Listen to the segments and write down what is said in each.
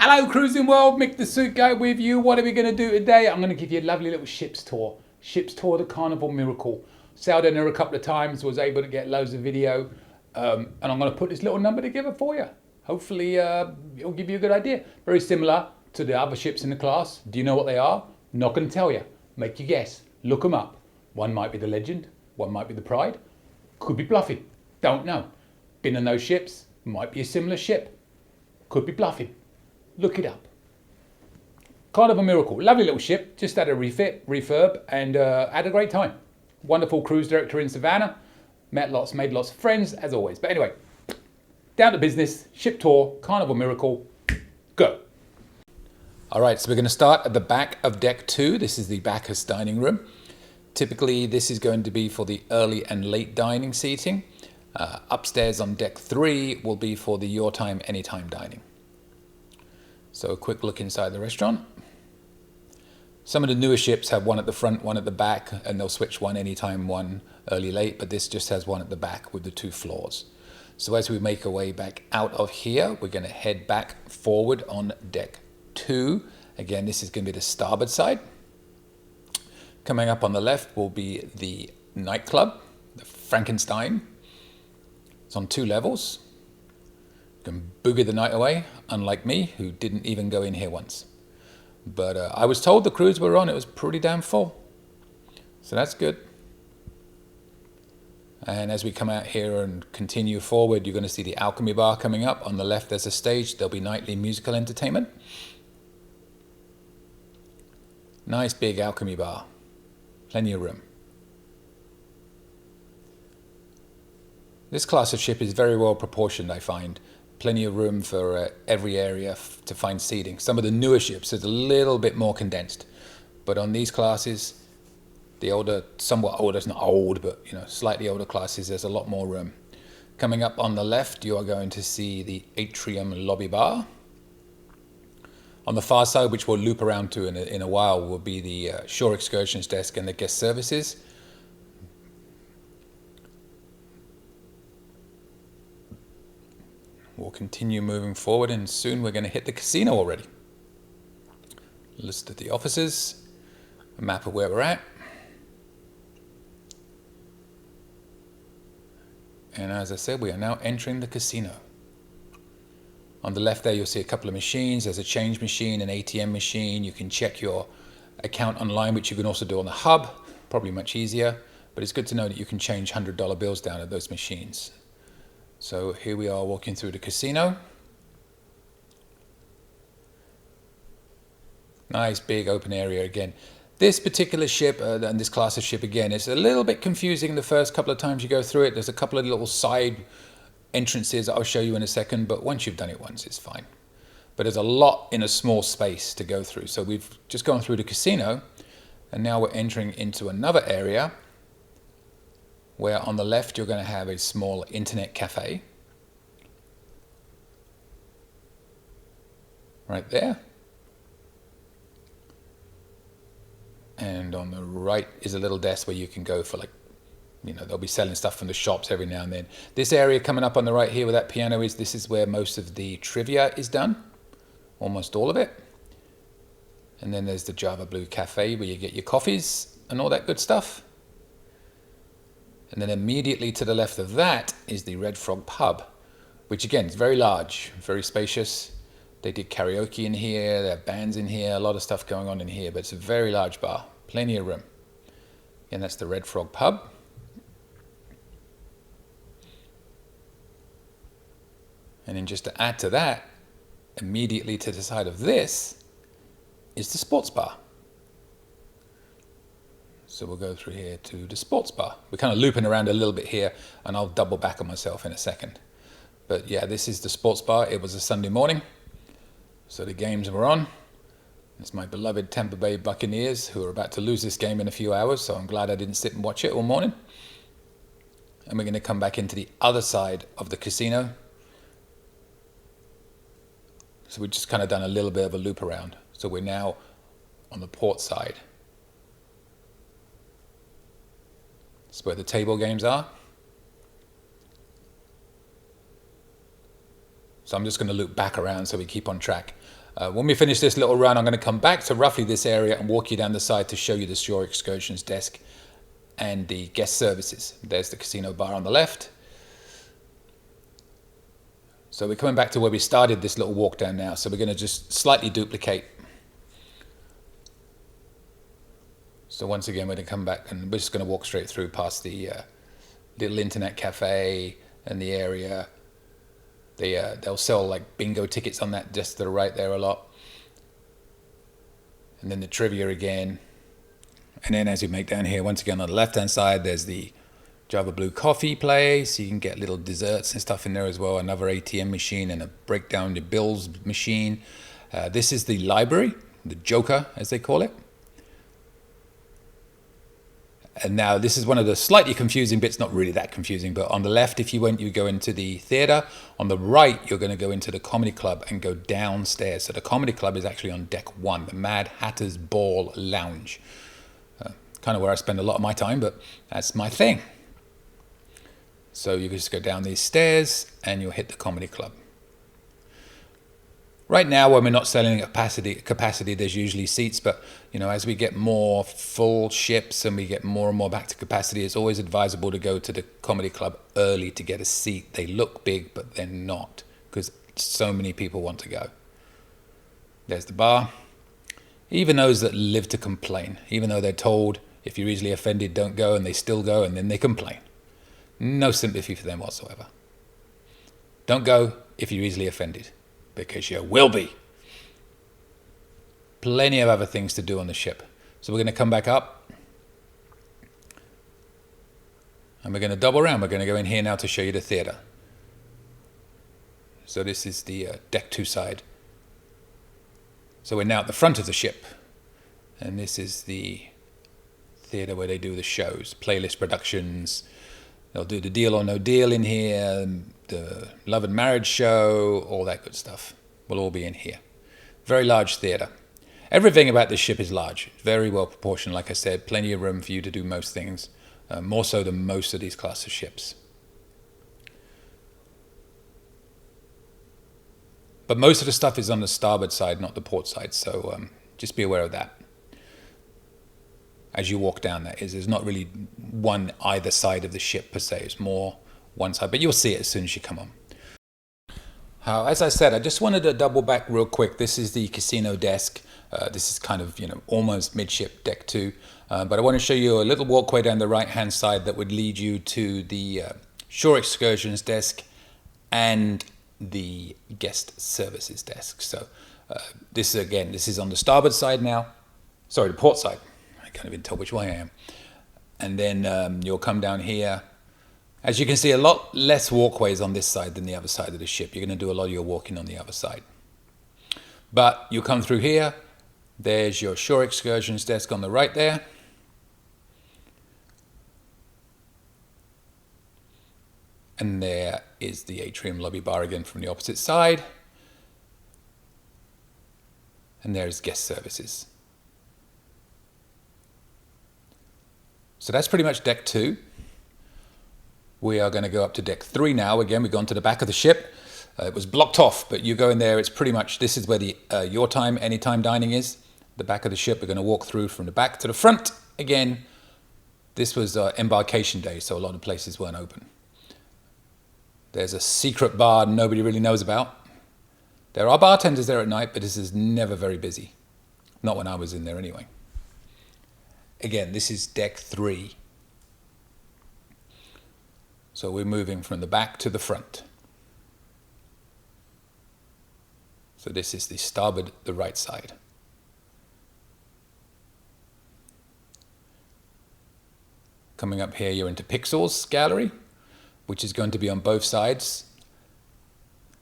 Hello Cruising World, Mick the Suit Guy with you. What are we going to do today? I'm going to give you a lovely little ship's tour. Ship's tour, the Carnival Miracle. Sailed in there a couple of times, was able to get loads of video. And I'm going to put this little number together for you. Hopefully it'll give you a good idea. Very similar to the other ships in the class. Do you know what they are? Not going to tell you. Make you guess. Look them up. One might be the Legend. One might be the Pride. Could be bluffing. Don't know. Been on those ships. Might be a similar ship. Could be bluffing. Look it up. Carnival Miracle, lovely little ship, just had a refurb, and had a great time. Wonderful cruise director in Savannah, made lots of friends, as always. But anyway, down to business, ship tour, Carnival Miracle, go. All right, so we're going to start at the back of deck 2. This is the Bacchus dining room. Typically, this is going to be for the early and late dining seating. Upstairs on deck 3 will be for the your time, anytime dining. So a quick look inside the restaurant. Some of the newer ships have one at the front, one at the back, and they'll switch one anytime, one early, late, but this just has one at the back with the 2 floors. So as we make our way back out of here, we're going to head back forward on deck 2. Again, this is going to be the starboard side. Coming up on the left will be the nightclub, the Frankenstein. It's on 2 levels. You can boogie the night away, unlike me, who didn't even go in here once. But I was told the cruise we're on, it was pretty damn full. So that's good. And as we come out here and continue forward, you're going to see the Alchemy Bar coming up. On the left, there's a stage. There'll be nightly musical entertainment. Nice big Alchemy Bar. Plenty of room. This class of ship is very well proportioned, I find. Plenty of room for every area to find seating. Some of the newer ships is a little bit more condensed, but on these classes, the older, somewhat older, it's not old, but slightly older classes, there's a lot more room. Coming up on the left, you are going to see the atrium lobby bar. On the far side, which we'll loop around to in a while, will be the shore excursions desk and the guest services. We'll continue moving forward, and soon we're going to hit the casino already. List of the offices, a map of where we're at. And as I said, we are now entering the casino. On the left there, you'll see a couple of machines. There's a change machine, an ATM machine. You can check your account online, which you can also do on the hub. Probably much easier, but it's good to know that you can change $100 bills down at those machines. So here we are walking through the casino. Nice big open area again. This particular ship and this class of ship again is a little bit confusing the first couple of times you go through it. There's a couple of little side entrances I'll show you in a second, but once you've done it once, it's fine. But there's a lot in a small space to go through. So we've just gone through the casino, and now we're entering into another area where on the left you're going to have a small internet cafe. Right there. And on the right is a little desk where you can go for they'll be selling stuff from the shops every now and then. This area coming up on the right here where that piano is, this is where most of the trivia is done. Almost all of it. And then there's the Java Blue Cafe where you get your coffees and all that good stuff. And then immediately to the left of that is the Red Frog Pub, which again is very large, very spacious. They did karaoke in here, there are bands in here, a lot of stuff going on in here, but it's a very large bar, plenty of room. And that's the Red Frog Pub. And then just to add to that, immediately to the side of this is the sports bar. So we'll go through here to the sports bar. We're kind of looping around a little bit here, and I'll double back on myself in a second. But yeah, this is the sports bar. It was a Sunday morning, so the games were on. It's my beloved Tampa Bay Buccaneers who are about to lose this game in a few hours, so I'm glad I didn't sit and watch it all morning. And we're going to come back into the other side of the casino. So we've just kind of done a little bit of a loop around. So we're now on the port side. It's where the table games are. So I'm just going to loop back around so we keep on track. When we finish this little run, I'm going to come back to roughly this area and walk you down the side to show you the shore excursions desk and the guest services. There's the casino bar on the left. So we're coming back to where we started this little walk down now. So we're going to just slightly duplicate. So once again, we're going to come back and we're just going to walk straight through past the little internet cafe and the area. They'll sell like bingo tickets on that desk to the right there a lot. And then the trivia again. And then as you make down here, once again on the left-hand side, there's the Java Blue coffee place. You can get little desserts and stuff in there as well. Another ATM machine and a break down your bills machine. This is the library, the Joker as they call it. And now this is one of the slightly confusing bits, not really that confusing, but on the left, if you go into the theater. On the right, you're going to go into the comedy club and go downstairs. So the comedy club is actually on deck 1, the Mad Hatter's Ball Lounge. Kind of where I spend a lot of my time, but that's my thing. So you can just go down these stairs and you'll hit the comedy club. Right now, when we're not selling capacity, there's usually seats, but as we get more full ships and we get more and more back to capacity, it's always advisable to go to the comedy club early to get a seat. They look big, but they're not, because so many people want to go. There's the bar. Even those that live to complain, even though they're told if you're easily offended, don't go, and they still go, and then they complain. No sympathy for them whatsoever. Don't go if you're easily offended, because you will be. Plenty of other things to do on the ship. So we're going to come back up. And we're going to double around. We're going to go in here now to show you the theater. So this is the deck 2 side. So we're now at the front of the ship. And this is the theater where they do the shows, Playlist Productions. They'll do the Deal or No Deal in here, the Love and Marriage show, all that good stuff will all be in here. Very large theater. Everything about this ship is large, very well proportioned, like I said, plenty of room for you to do most things, more so than most of these class of ships. But most of the stuff is on the starboard side, not the port side, so just be aware of that. As you walk down, that is, there's not really one either side of the ship per se. It's more one side, but you'll see it as soon as you come on. As I said, I just wanted to double back real quick. This is the casino desk. This is kind of almost midship deck 2, but I want to show you a little walkway down the right-hand side that would lead you to the shore excursions desk and the guest services desk. So this is on the starboard side now. Sorry, the port side. Can't even tell which way I am. And then you'll come down here. As you can see, a lot less walkways on this side than the other side of the ship. You're going to do a lot of your walking on the other side. But you come through here. There's your shore excursions desk on the right there. And there is the atrium lobby bar again from the opposite side. And there's guest services. So that's pretty much deck 2. We are going to go up to deck 3 now. Again, we've gone to the back of the ship. It was blocked off, but you go in there, it's pretty much, this is where the your time, anytime dining is. The back of the ship, we're going to walk through from the back to the front. Again, this was embarkation day, so a lot of places weren't open. There's a secret bar nobody really knows about. There are bartenders there at night, but this is never very busy. Not when I was in there anyway. Again, this is deck 3. So we're moving from the back to the front. So this is the starboard, the right side. Coming up here, you're into Pixel's gallery, which is going to be on both sides.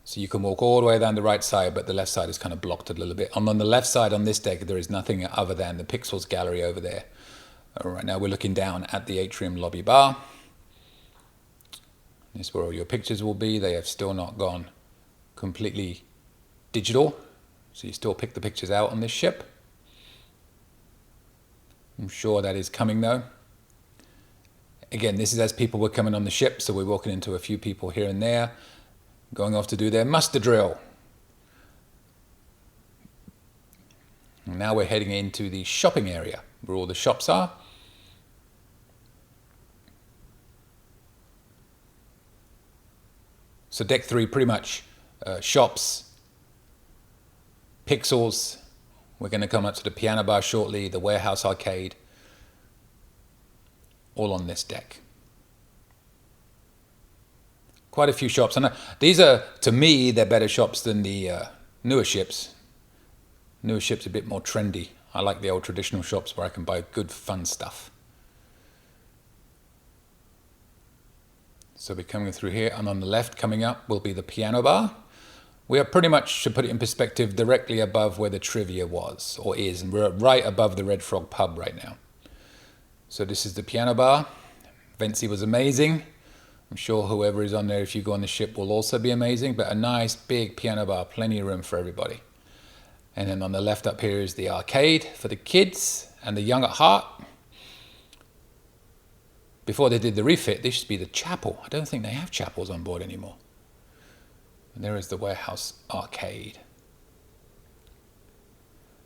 So you can walk all the way down the right side, but the left side is kind of blocked a little bit. And on the left side on this deck, there is nothing other than the Pixel's gallery over there. Right now we're looking down at the atrium lobby bar. This is where all your pictures will be. They have still not gone completely digital, so you still pick the pictures out on this ship. I'm sure that is coming though. Again, this is as people were coming on the ship, so we're walking into a few people here and there, going off to do their muster drill. And now we're heading into the shopping area where all the shops are. So deck 3 pretty much shops, pixels. We're going to come up to the piano bar shortly, the warehouse arcade, all on this deck. Quite a few shops, and these are, to me, they're better shops than the newer ships. Newer ships are a bit more trendy. I like the old traditional shops where I can buy good fun stuff. So we're coming through here, and on the left coming up will be the piano bar. We are pretty much, to put it in perspective, directly above where the trivia was, or is, and we're right above the Red Frog pub right now. So this is the piano bar. Vency was amazing. I'm sure whoever is on there, if you go on the ship, will also be amazing, but a nice big piano bar, plenty of room for everybody. And then on the left up here is the arcade for the kids and the young at heart. Before they did the refit, this used to be the chapel. I don't think they have chapels on board anymore. And there is the warehouse arcade.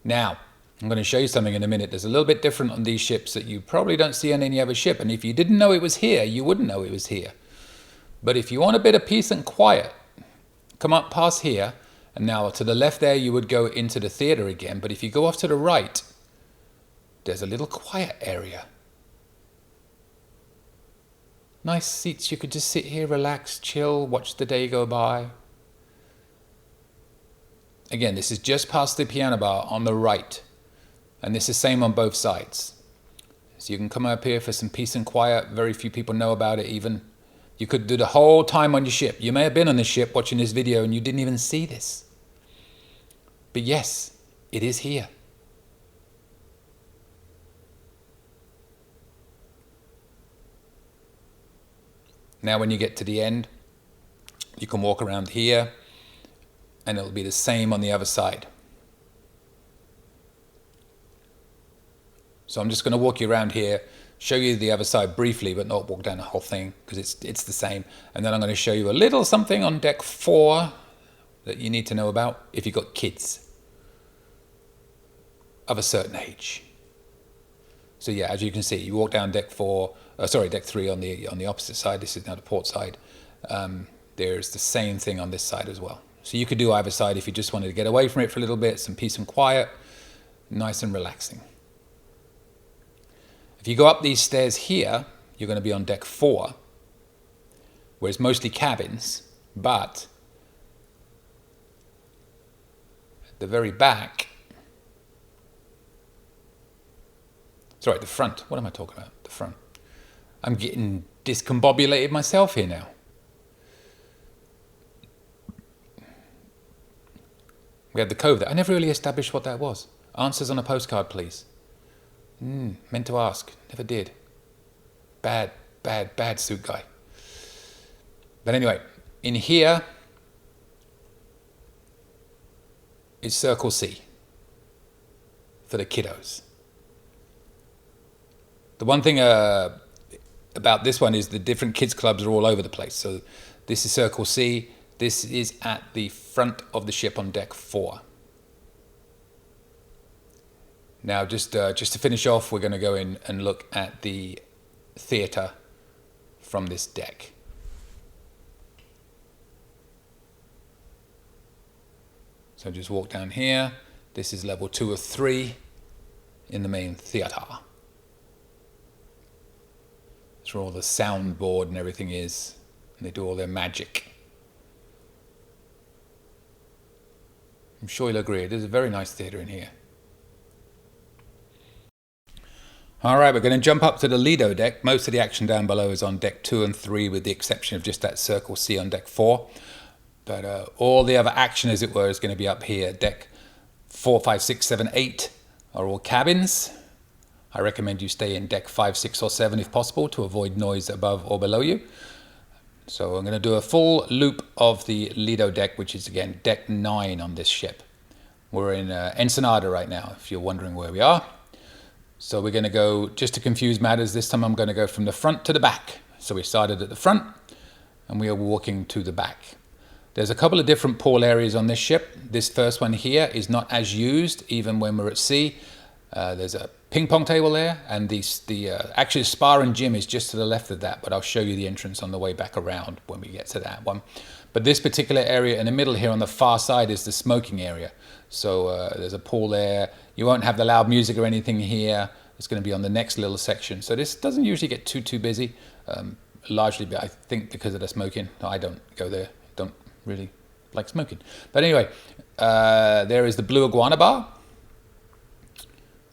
Now, I'm going to show you something in a minute. There's a little bit different on these ships that you probably don't see on any other ship. And if you didn't know it was here, you wouldn't know it was here. But if you want a bit of peace and quiet, come up past here. And now to the left there, you would go into the theater again. But if you go off to the right, there's a little quiet area. Nice seats. You could just sit here, relax, chill, watch the day go by. Again, this is just past the piano bar on the right. And this is the same on both sides. So you can come up here for some peace and quiet. Very few people know about it even. You could do the whole time on your ship. You may have been on the ship watching this video and you didn't even see this. But yes, it is here. Now when you get to the end, you can walk around here and it'll be the same on the other side. So I'm just going to walk you around here, show you the other side briefly, but not walk down the whole thing because it's the same. And then I'm going to show you a little something on deck 4 that you need to know about if you've got kids of a certain age. So yeah, as you can see, you walk down deck 3 on the opposite side. This is now the port side. There's the same thing on this side as well. So you could do either side if you just wanted to get away from it for a little bit, some peace and quiet, nice and relaxing. If you go up these stairs here, you're going to be on deck 4, where it's mostly cabins, but at the very back, sorry, the front. What am I talking about? The front. I'm getting discombobulated myself here now. We had the cove there. I never really established what that was. Answers on a postcard, please. Meant to ask. Never did. Bad suit guy. But anyway, in here is Circle C for the kiddos. The one thing about this one is the different kids clubs are all over the place. So this is Circle C. This is at the front of the ship on deck 4. Now, just to finish off, we're going to go in and look at the theatre from this deck. So just walk down here. This is level 2 of 3 in the main theatre. That's where all the soundboard and everything is. And they do all their magic. I'm sure you'll agree, it is a very nice theatre in here. All right, we're going to jump up to the Lido deck. Most of the action down below is on deck 2 and 3, with the exception of just that Circle C on deck 4. But all the other action, as it were, is going to be up here. Deck 4, 5, 6, 7, 8 are all cabins. I recommend you stay in deck 5, 6, or 7 if possible to avoid noise above or below you. So I'm going to do a full loop of the Lido deck, which is again deck 9 on this ship. We're in Ensenada right now, if you're wondering where we are. So we're going to go, just to confuse matters, this time I'm going to go from the front to the back. So we started at the front and we are walking to the back. There's a couple of different pool areas on this ship. This first one here is not as used even when we're at sea. There's a ping pong table there, and actually spa and gym is just to the left of that, but I'll show you the entrance on the way back around when we get to that one. But this particular area in the middle here on the far side is the smoking area. So there's a pool there. You won't have the loud music or anything here. It's going to be on the next little section. So this doesn't usually get too busy, largely, I think, because of the smoking. I don't go there. Don't really like smoking. But anyway, there is the Blue Iguana Bar.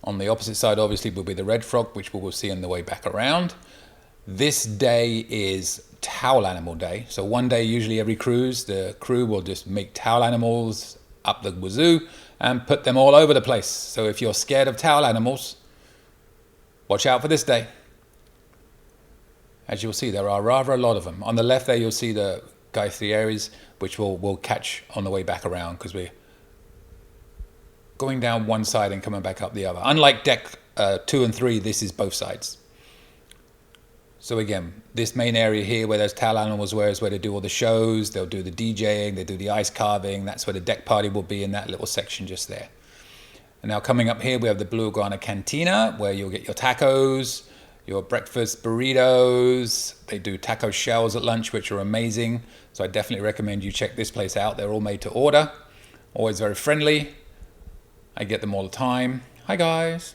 On the opposite side, obviously, will be the Red Frog, which we will see on the way back around. This day is towel animal day. So one day, usually every cruise, the crew will just make towel animals up the wazoo and put them all over the place. So if you're scared of towel animals, watch out for this day. As you'll see, there are rather a lot of them. On the left there, you'll see the Gaithriaries, which we'll catch on the way back around because we're going down one side and coming back up the other. Unlike deck 2 and 3, this is both sides. So again, this main area here where those towel animals were is where they do all the shows, they'll do the DJing, they do the ice carving. That's where the deck party will be, in that little section just there. And now coming up here, we have the Blue Iguana Cantina, where you'll get your tacos, your breakfast burritos. They do taco shells at lunch, which are amazing. So I definitely recommend you check this place out. They're all made to order, always very friendly. I get them all the time. Hi guys.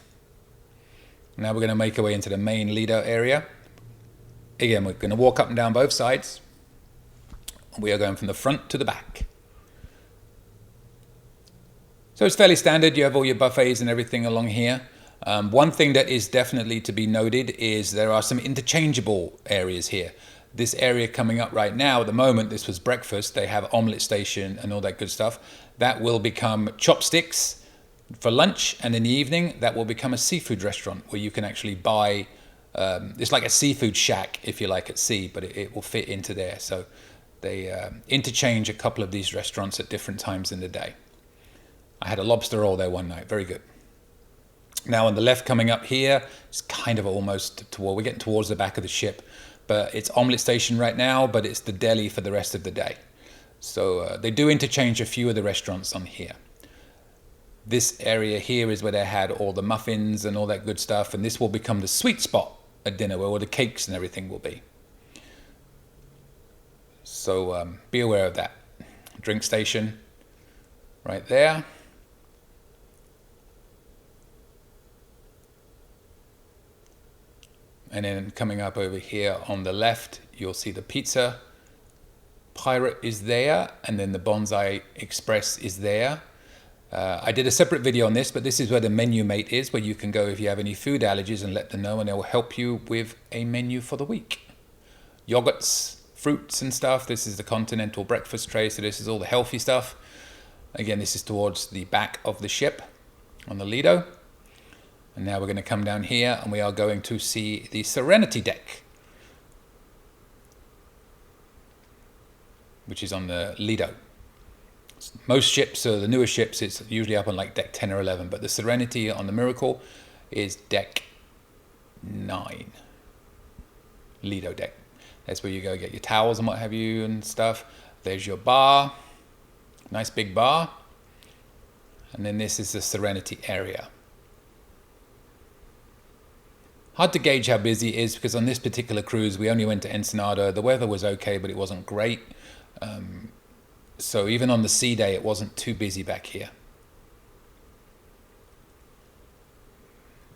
Now we're going to make our way into the main Lido area. Again, we're going to walk up and down both sides. We are going from the front to the back. So it's fairly standard. You have all your buffets and everything along here. One thing that is definitely to be noted is there are some interchangeable areas here. This area coming up right now, at the moment, this was breakfast. They have omelette station and all that good stuff. That will become chopsticks for lunch, and in the evening that will become a seafood restaurant where you can actually buy, it's like a seafood shack if you like at sea, but it will fit into there. So they interchange a couple of these restaurants at different times in the day. I had a lobster roll there one night, very good. Now on the left coming up here, it's kind of almost toward, we're getting towards the back of the ship, but it's omelette station right now, but it's the deli for the rest of the day. So they do interchange a few of the restaurants on here. This area here is where they had all the muffins and all that good stuff, and this will become the sweet spot at dinner where all the cakes and everything will be. So be aware of that. Drink station right there. And then coming up over here on the left, you'll see the Pizza Pirate is there, and then the Bonsai Express is there. I did a separate video on this, but this is where the menu mate is, where you can go if you have any food allergies and let them know, and they will help you with a menu for the week. Yogurts, fruits and stuff. This is the continental breakfast tray, so this is all the healthy stuff. Again, this is towards the back of the ship on the Lido. And now we're going to come down here and we are going to see the Serenity deck, which is on the Lido. Most ships, the newer ships, it's usually up on like deck 10 or 11, but the Serenity on the Miracle is deck 9. Lido deck. That's where you go get your towels and what have you and stuff. There's your bar, nice big bar. And then this is the Serenity area. Hard to gauge how busy it is because on this particular cruise, we only went to Ensenada. The weather was okay, but it wasn't great. So even on the sea day, it wasn't too busy back here.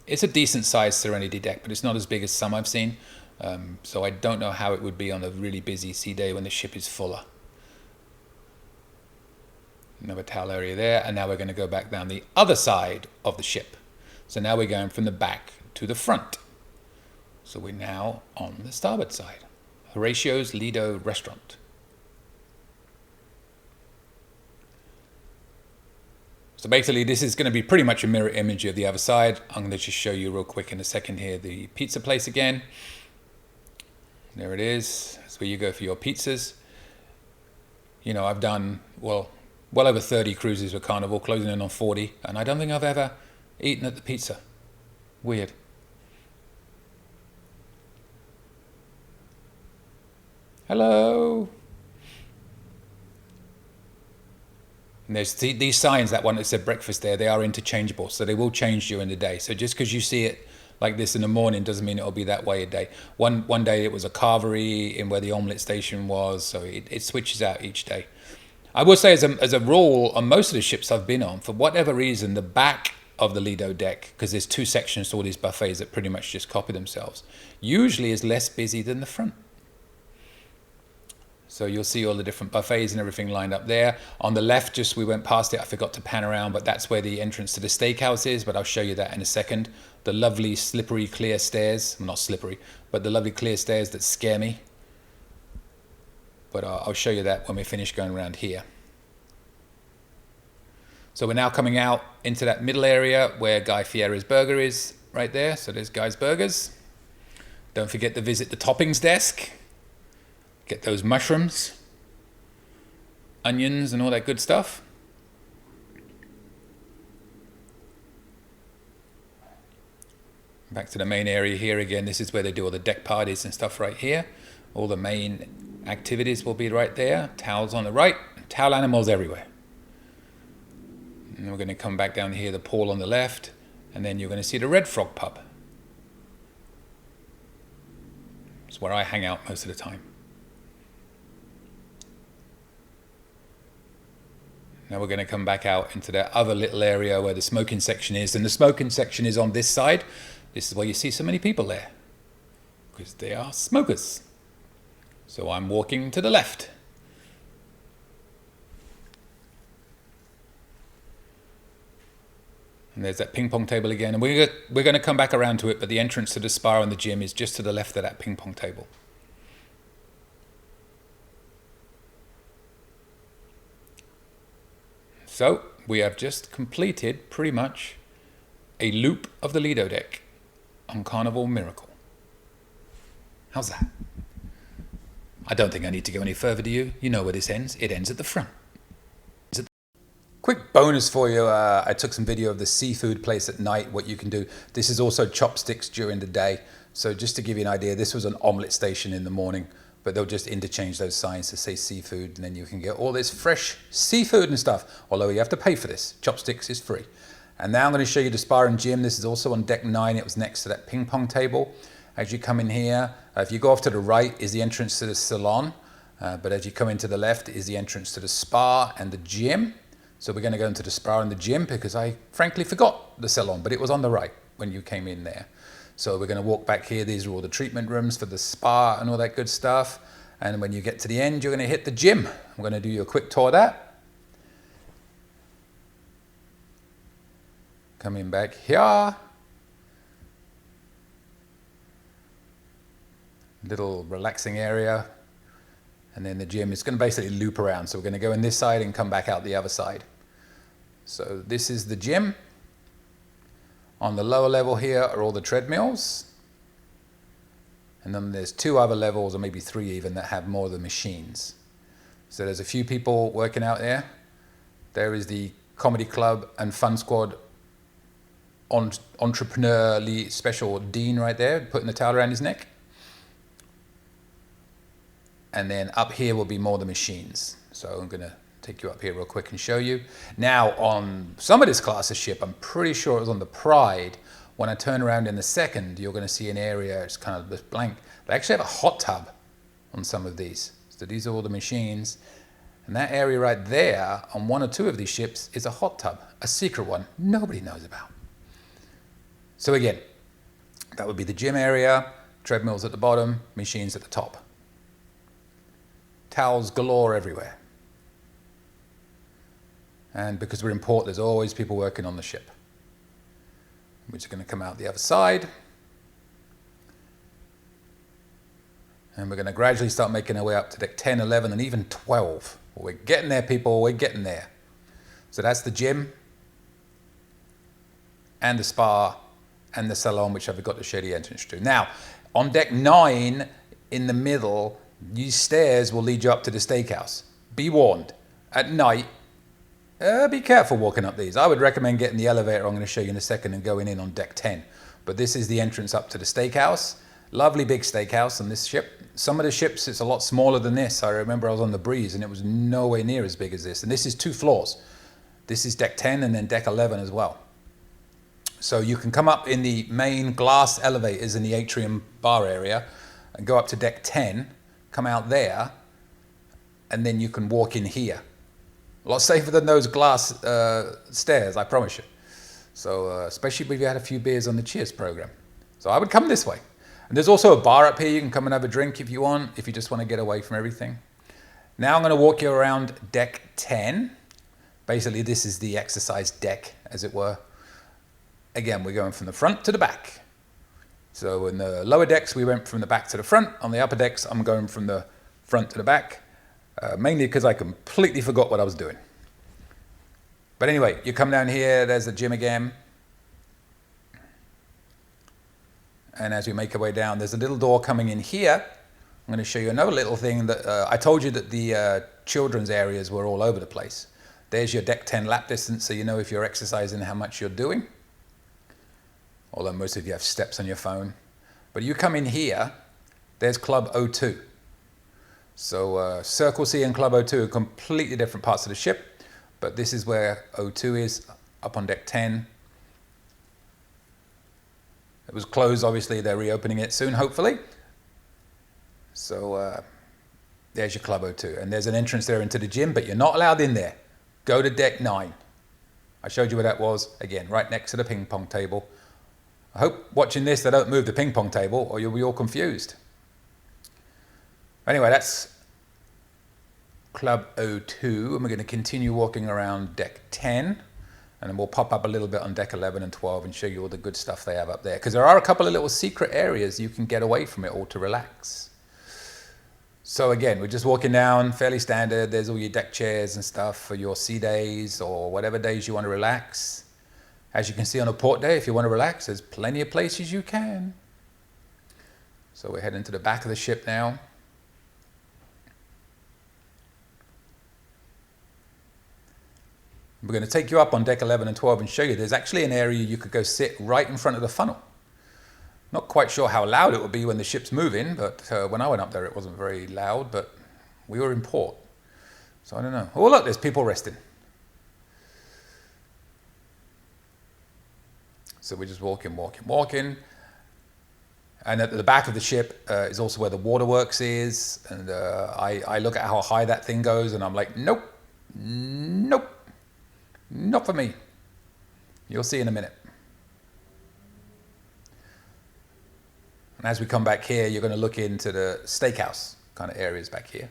It's a decent sized Serenity deck, but it's not as big as some I've seen. So I don't know how it would be on a really busy sea day when the ship is fuller. Another towel area there, and now we're going to go back down the other side of the ship. So now we're going from the back to the front. So we're now on the starboard side. Horatio's Lido Restaurant. So basically this is going to be pretty much a mirror image of the other side. I'm going to just show you real quick in a second here the pizza place again. There it is. That's where you go for your pizzas. You know, I've done, well over 30 cruises with Carnival, closing in on 40, and I don't think I've ever eaten at the pizza. Weird. Hello. And there's these signs, that one that said breakfast there, they are interchangeable, so they will change during the day. So just because you see it like this in the morning doesn't mean it'll be that way a day. One day it was a carvery in where the omelette station was, so it switches out each day. I will say, as a rule, on most of the ships I've been on, for whatever reason, the back of the Lido deck, because there's two sections to all these buffets that pretty much just copy themselves, usually is less busy than the front. So you'll see all the different buffets and everything lined up there. On the left, just we went past it, I forgot to pan around, but that's where the entrance to the Steakhouse is, but I'll show you that in a second. The lovely slippery clear stairs, well, not slippery, but the lovely clear stairs that scare me. But I'll show you that when we finish going around here. So we're now coming out into that middle area where Guy Fieri's Burger is, right there. So there's Guy's Burgers. Don't forget to visit the toppings desk. Get those mushrooms, onions, and all that good stuff. Back to the main area here again. This is where they do all the deck parties and stuff right here. All the main activities will be right there. Towels on the right, towel animals everywhere. And then we're going to come back down here, the pool on the left, and then you're going to see the Red Frog pub. It's where I hang out most of the time. Now we're going to come back out into that other little area where the smoking section is, and the smoking section is on this side. This is why you see so many people there, because they are smokers. So I'm walking to the left. And there's that ping pong table again, and we're going to come back around to it, but the entrance to the spa and the gym is just to the left of that ping pong table. So we have just completed pretty much a loop of the Lido deck on Carnival Miracle. How's that? I don't think I need to go any further, do you? You know where this ends. It ends at the front. Quick bonus for you. I took some video of the seafood place at night, what you can do. This is also chopsticks during the day. So just to give you an idea, this was an omelette station in the morning, but they'll just interchange those signs to say seafood, and then you can get all this fresh seafood and stuff, although you have to pay for this. Chopsticks is free. And now I'm going to show you the spa and gym. This is also on deck 9. It was next to that ping pong table. As you come in here, if you go off to the right is the entrance to the salon, but as you come into the left is the entrance to the spa and the gym. So we're going to go into the spa and the gym because I frankly forgot the salon, but it was on the right when you came in there. So we're going to walk back here. These are all the treatment rooms for the spa and all that good stuff. And when you get to the end, you're going to hit the gym. I'm going to do you a quick tour of that. Coming back here. Little relaxing area. And then the gym is going to basically loop around. So we're going to go in this side and come back out the other side. So this is the gym. On the lower level here are all the treadmills. And then there's 2 other levels, or maybe 3 even, that have more of the machines. So there's a few people working out there. There is the Comedy Club and Fun Squad entrepreneurly special dean right there, putting the towel around his neck. And then up here will be more the machines. So I'm going to take you up here real quick and show you. Now on some of this class of ship, I'm pretty sure it was on the Pride. When I turn around in a second, you're going to see an area, it's kind of this blank. They actually have a hot tub on some of these. So these are all the machines. And that area right there on 1 or 2 of these ships is a hot tub, a secret one nobody knows about. So again, that would be the gym area, treadmills at the bottom, machines at the top. Towels galore everywhere. And because we're in port, there's always people working on the ship. We're just going to come out the other side. And we're going to gradually start making our way up to deck 10, 11, and even 12. Well, we're getting there, people. We're getting there. So that's the gym and the spa and the salon, which I've got to show the entrance to. Now, on deck 9, in the middle, these stairs will lead you up to the Steakhouse. Be warned, at night, be careful walking up these. I would recommend getting the elevator, I'm going to show you in a second, and going in on deck 10. But this is the entrance up to the Steakhouse. Lovely big steakhouse on this ship. some of the ships, it's a lot smaller than this. I remember I was on the Breeze and it was nowhere near as big as this. And this is 2 floors. This is deck 10 and then deck 11 as well. So you can come up in the main glass elevators in the atrium bar area and go up to deck 10, come out there, and then you can walk in here. A lot safer than those glass stairs, I promise you. So especially if you had a few beers on the Cheers program. So I would come this way. And there's also a bar up here. You can come and have a drink if you want, if you just want to get away from everything. Now I'm going to walk you around deck 10. Basically, this is the exercise deck, as it were. Again, we're going from the front to the back. So in the lower decks, we went from the back to the front. On the upper decks, I'm going from the front to the back, mainly because I completely forgot what I was doing. But anyway, you come down here, there's the gym again. And as we make our way down, there's a little door coming in here. I'm going to show you another little thing that I told you that the children's areas were all over the place. There's your deck 10 lap distance, so you know if you're exercising how much you're doing. Although most of you have steps on your phone. But you come in here, there's Club O2. So Circle C and Club O2 are completely different parts of the ship, but this is where O2 is, up on deck 10. It was closed, obviously, they're reopening it soon, hopefully. So there's your Club O2. And there's an entrance there into the gym, but you're not allowed in there. Go to deck 9. I showed you where that was, again, right next to the ping pong table. I hope watching this, they don't move the ping pong table or you'll be all confused. Anyway, that's Club O2, and we're going to continue walking around deck 10, and then we'll pop up a little bit on deck 11 and 12 and show you all the good stuff they have up there. Because there are a couple of little secret areas you can get away from it all to relax. So again, we're just walking down, fairly standard. There's all your deck chairs and stuff for your sea days or whatever days you want to relax. As you can see on a port day, if you want to relax, there's plenty of places you can. So we're heading to the back of the ship now. We're going to take you up on deck 11 and 12 and show you there's actually an area you could go sit right in front of the funnel. Not quite sure how loud it would be when the ship's moving, but when I went up there it wasn't very loud, but we were in port. So I don't know. Oh look, there's people resting. So we're just walking. And at the back of the ship is also where the waterworks is. And I look at how high that thing goes and I'm like, nope, not for me. You'll see in a minute. And as we come back here, you're going to look into the Steakhouse kind of areas back here.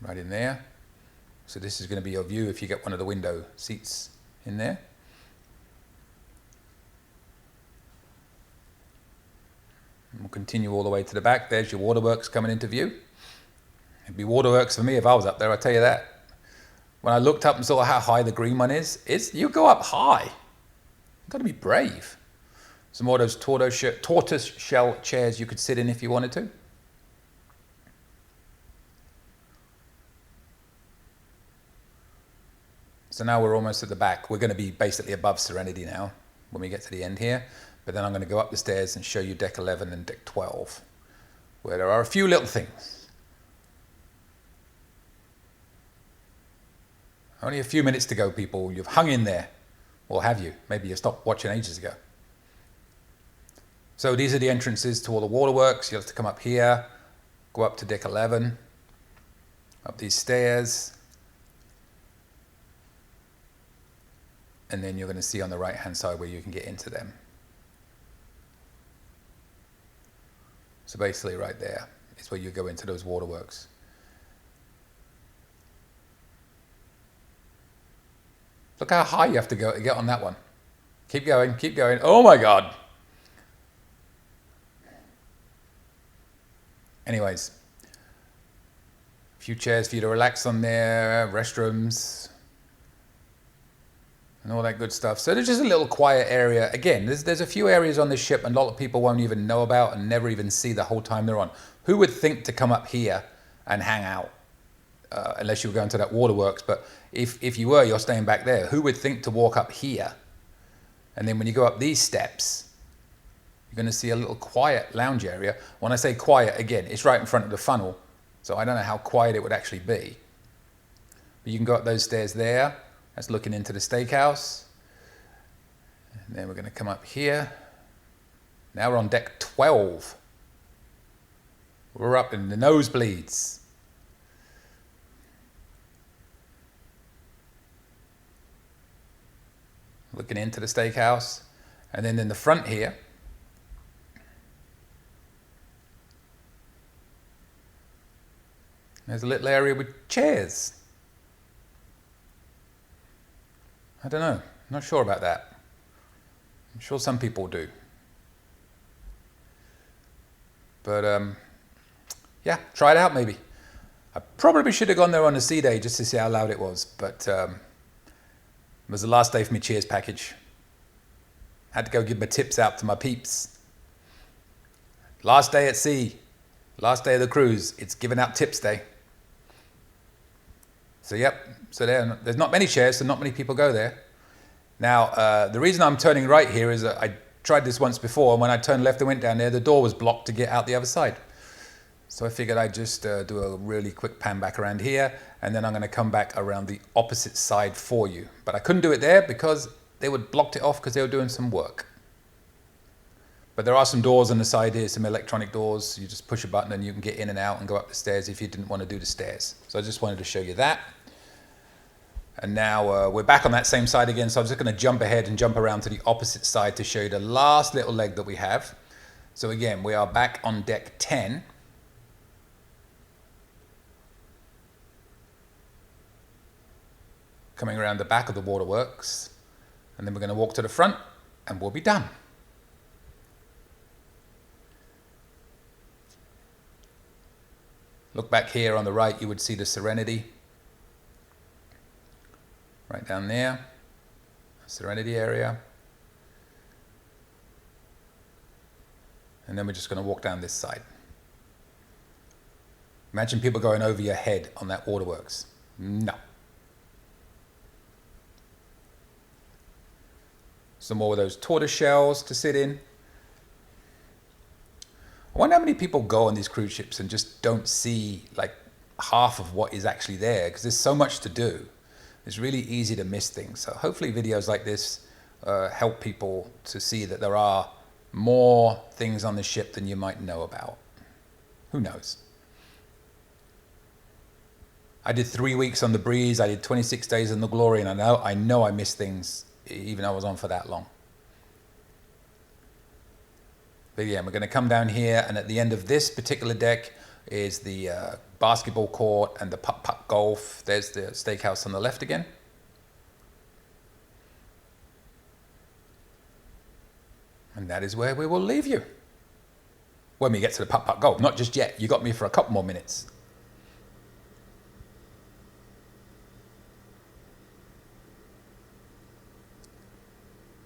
Right in there. So this is going to be your view if you get one of the window seats in there. And we'll continue all the way to the back. There's your waterworks coming into view. It'd be waterworks for me if I was up there, I'll tell you that. When I looked up and saw how high the green one is, you go up high. You've got to be brave. Some more of those tortoise shell chairs you could sit in if you wanted to. So now we're almost at the back. We're going to be basically above Serenity now when we get to the end here. But then I'm going to go up the stairs and show you deck 11 and deck 12, where there are a few little things. Only a few minutes to go, people. You've hung in there. Or have you? Maybe you stopped watching ages ago. So these are the entrances to all the waterworks. You'll have to come up here, go up to deck 11, up these stairs. And then you're going to see on the right-hand side where you can get into them. So basically right there is where you go into those waterworks. Look how high you have to go to get on that one. Keep going, keep going. Oh my God. Anyways, a few chairs for you to relax on there, restrooms, and all that good stuff. So there's just a little quiet area. Again, there's a few areas on this ship and a lot of people won't even know about and never even see the whole time they're on. Who would think to come up here and hang out? Unless you were going to that waterworks, but if you were, you're staying back there. Who would think to walk up here And then when you go up these steps, you're going to see a little quiet lounge area. When I say quiet, again, it's right in front of the funnel, so I don't know how quiet it would actually be. But you can go up those stairs there. That's looking into the steakhouse. And then we're going to come up here. Now we're on deck 12. We're up in the nosebleeds. Looking into the steakhouse. And then in the front here, there's a little area with chairs. I don't know, not sure about that. I'm sure some people do. But yeah, try it out maybe. I probably should have gone there on a sea day just to see how loud it was, but it was the last day for my cheers package. Had to go give my tips out to my peeps. Last day at sea, last day of the cruise, it's giving out tips day. So yep, so there's not many chairs, so not many people go there. Now, the reason I'm turning right here is that I tried this once before, and when I turned left and went down there, the door was blocked to get out the other side. So I figured I'd just do a really quick pan back around here, and then I'm going to come back around the opposite side for you. But I couldn't do it there because they would blocked it off because they were doing some work. But there are some doors on the side here, some electronic doors. You just push a button and you can get in and out and go up the stairs if you didn't want to do the stairs. So I just wanted to show you that. And now we're back on that same side again, so I'm just going to jump ahead and jump around to the opposite side to show you the last little leg that we have. So again, we are back on deck 10. Coming around the back of the waterworks. And then we're going to walk to the front and we'll be done. Look back here on the right, you would see the Serenity. Right down there, Serenity area. And then we're just going to walk down this side. Imagine people going over your head on that waterworks. No. Some more of those tortoise shells to sit in. I wonder how many people go on these cruise ships and just don't see like half of what is actually there, because there's so much to do. It's really easy to miss things. So hopefully videos like this help people to see that there are more things on the ship than you might know about. Who knows? I did 3 weeks on the Breeze. I did 26 days in the Glory, and I know I missed things even though I was on for that long. But yeah, we're going to come down here, and at the end of this particular deck is the basketball court and the putt-putt golf. There's the steakhouse on the left again. And that is where we will leave you. When we get to the putt-putt golf. Not just yet. You got me for a couple more minutes.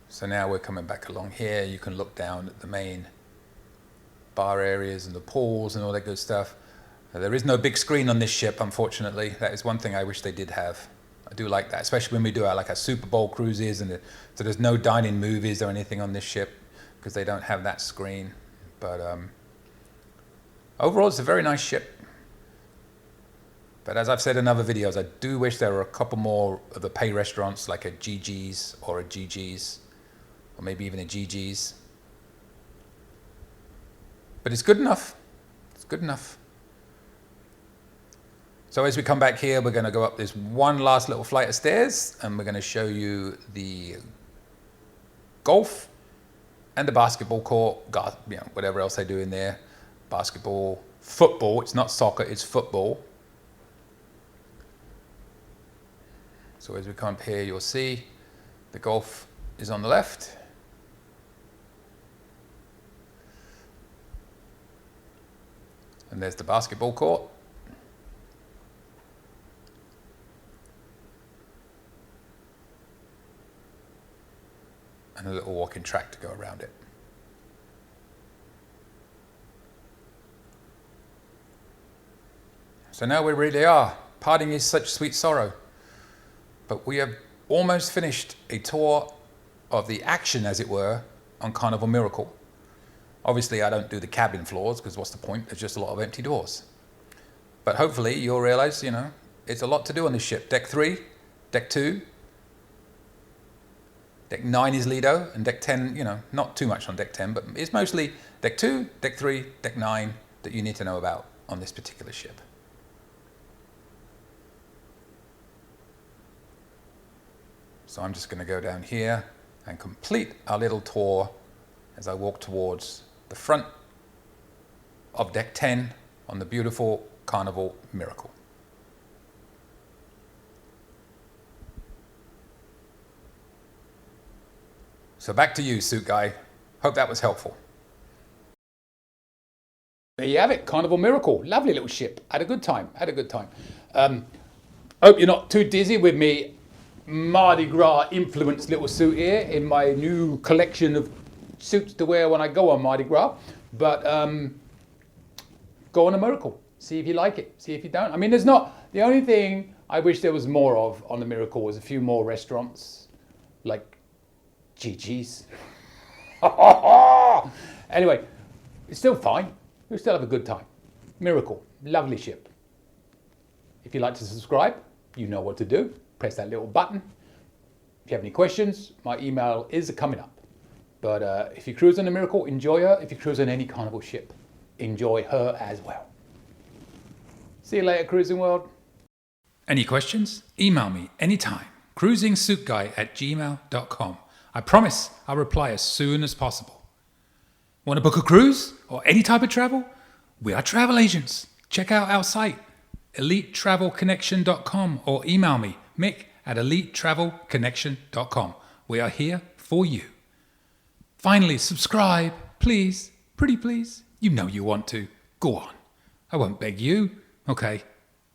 So now we're coming back along here. You can look down at the main bar areas and the pools and all that good stuff. There is no big screen on this ship, unfortunately. That is one thing I wish they did have. I do like that, especially when we do our Super Bowl cruises, and so there's no dining movies or anything on this ship because they don't have that screen. But overall, it's a very nice ship. But as I've said in other videos, I do wish there were a couple more of the pay restaurants, like a GG's or a GG's, or maybe even a GG's. But it's good enough. It's good enough. So as we come back here, we're going to go up this one last little flight of stairs, and we're going to show you the golf and the basketball court, whatever else they do in there. Basketball, football. It's not soccer, it's football. So as we come up here, you'll see the golf is on the left. And there's the basketball court. And a little walking track to go around it. So now we really are. Parting is such sweet sorrow. But we have almost finished a tour of the action, as it were, on Carnival Miracle. Obviously, I don't do the cabin floors, because what's the point? There's just a lot of empty doors. But hopefully, you'll realize, it's a lot to do on this ship. Deck 3, Deck 2, Deck 9 is Lido, and Deck 10, not too much on Deck 10, but it's mostly Deck 2, Deck 3, Deck 9 that you need to know about on this particular ship. So I'm just going to go down here and complete our little tour as I walk towards the front of Deck 10 on the beautiful Carnival Miracle. So back to you, suit guy. Hope that was helpful. There you have it, Carnival Miracle. Lovely little ship. Had a good time. Hope you're not too dizzy with me Mardi Gras influenced little suit here in my new collection of suits to wear when I go on Mardi Gras. But go on a Miracle. See if you like it. See if you don't. I mean, there's not... The only thing I wish there was more of on the Miracle was a few more restaurants. Like Gigi's. Anyway, it's still fine. You'll still have a good time. Miracle. Lovely ship. If you'd like to subscribe, you know what to do. Press that little button. If you have any questions, my email is coming up. But if you cruise on the Miracle, enjoy her. If you cruise on any Carnival ship, enjoy her as well. See you later, Cruising World. Any questions? Email me anytime. cruisingsuitguy@gmail.com. I promise I'll reply as soon as possible. Want to book a cruise or any type of travel? We are travel agents. Check out our site, elitetravelconnection.com, or email me, Mick, at elitetravelconnection.com. We are here for you. Finally, subscribe, please. Pretty please. You know you want to. Go on. I won't beg you. Okay,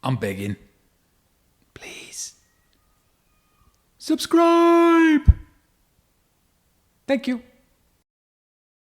I'm begging. Please. Subscribe. Thank you.